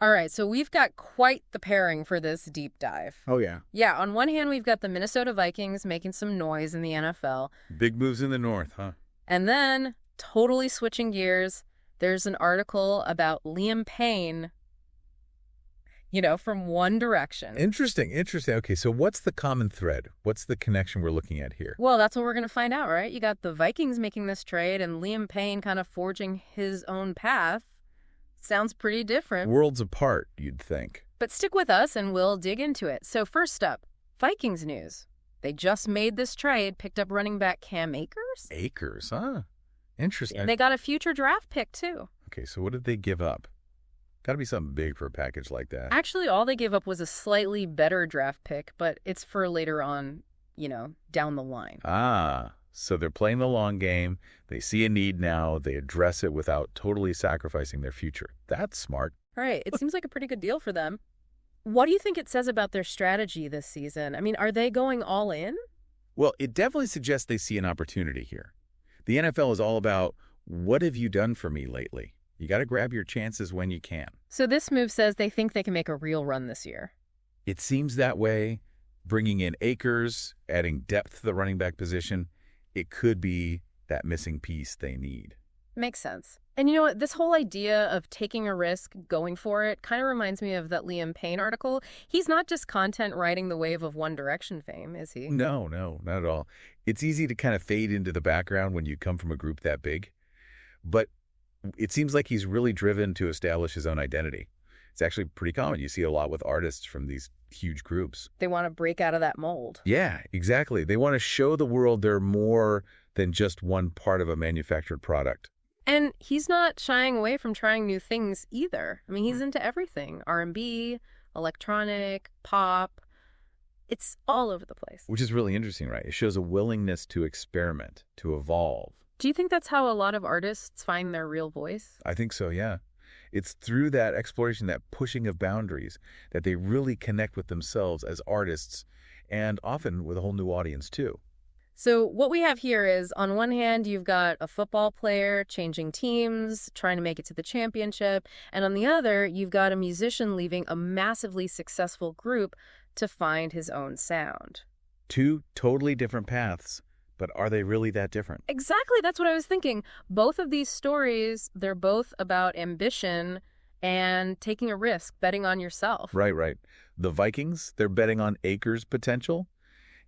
All right, so we've got quite the pairing for this deep dive. Oh, yeah. Yeah, on one hand, we've got the Minnesota Vikings making some noise in the NFL. Big moves in the North, huh? And then, totally switching gears, there's an article about Liam Payne, from One Direction. Interesting. Okay, so what's the common thread? What's the connection we're looking at here? Well, that's what we're going to find out, right? You got the Vikings making this trade and Liam Payne kind of forging his own path. Sounds pretty different. Worlds apart, you'd think. But stick with us and we'll dig into it. So first up, Vikings news. They just made this trade, picked up running back Cam Akers. Akers, huh? Interesting. And they got a future draft pick, too. Okay, so what did they give up? Got to be something big for a package like that. Actually, all they gave up was a slightly better draft pick, but it's for later on, down the line. Ah, so they're playing the long game. They see a need now. They address it without totally sacrificing their future. That's smart. All right, it seems like a pretty good deal for them. What do you think it says about their strategy this season? I mean, are they going all in? Well, it definitely suggests they see an opportunity here. The NFL is all about, what have you done for me lately? You got to grab your chances when you can. So this move says they think they can make a real run this year. It seems that way. Bringing in Akers, adding depth to the running back position, it could be that missing piece they need. Makes sense. And you know what? This whole idea of taking a risk, going for it, kind of reminds me of that Liam Payne article. He's not just content riding the wave of One Direction fame, is he? No, not at all. It's easy to kind of fade into the background when you come from a group that big. But it seems like he's really driven to establish his own identity. It's actually pretty common. You see a lot with artists from these huge groups. They want to break out of that mold. Yeah, exactly. They want to show the world they're more than just one part of a manufactured product. And he's not shying away from trying new things either. I mean, he's into everything. R&B, electronic, pop. It's all over the place. Which is really interesting, right? It shows a willingness to experiment, to evolve. Do you think that's how a lot of artists find their real voice? I think so, yeah. It's through that exploration, that pushing of boundaries, that they really connect with themselves as artists and often with a whole new audience, too. So what we have here is, on one hand, you've got a football player changing teams, trying to make it to the championship. And on the other, you've got a musician leaving a massively successful group to find his own sound. Two totally different paths. But are they really that different? Exactly. That's what I was thinking. Both of these stories, they're both about ambition and taking a risk, betting on yourself. Right. The Vikings, they're betting on Akers' potential.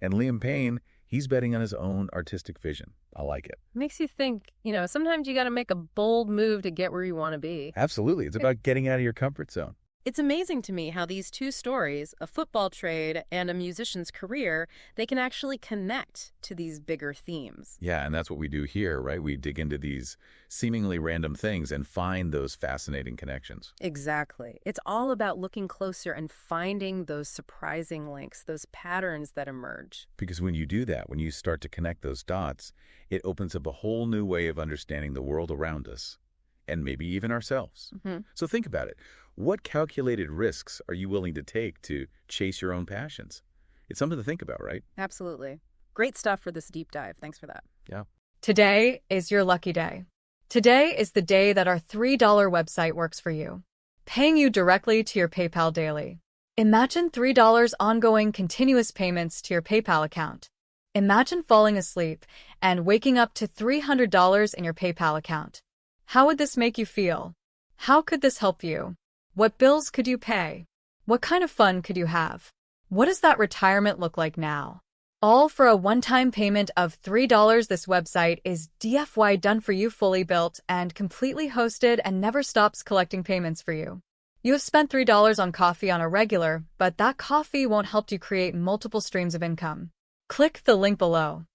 And Liam Payne, he's betting on his own artistic vision. I like it. Makes you think, sometimes you got to make a bold move to get where you want to be. Absolutely. It's about getting out of your comfort zone. It's amazing to me how these two stories, a football trade and a musician's career, they can actually connect to these bigger themes. Yeah, and that's what we do here, right? We dig into these seemingly random things and find those fascinating connections. Exactly. It's all about looking closer and finding those surprising links, those patterns that emerge. Because when you do that, when you start to connect those dots, it opens up a whole new way of understanding the world around us, and maybe even ourselves. Mm-hmm. So think about it. What calculated risks are you willing to take to chase your own passions? It's something to think about, right? Absolutely. Great stuff for this deep dive. Thanks for that. Yeah. Today is your lucky day. Today is the day that our $3 website works for you, paying you directly to your PayPal daily. Imagine $3 ongoing continuous payments to your PayPal account. Imagine falling asleep and waking up to $300 in your PayPal account. How would this make you feel? How could this help you? What bills could you pay? What kind of fun could you have? What does that retirement look like now? All for a one-time payment of $3. This website is DFY done for you, fully built and completely hosted, and never stops collecting payments for you. You have spent $3 on coffee on a regular, but that coffee won't help you create multiple streams of income. Click the link below.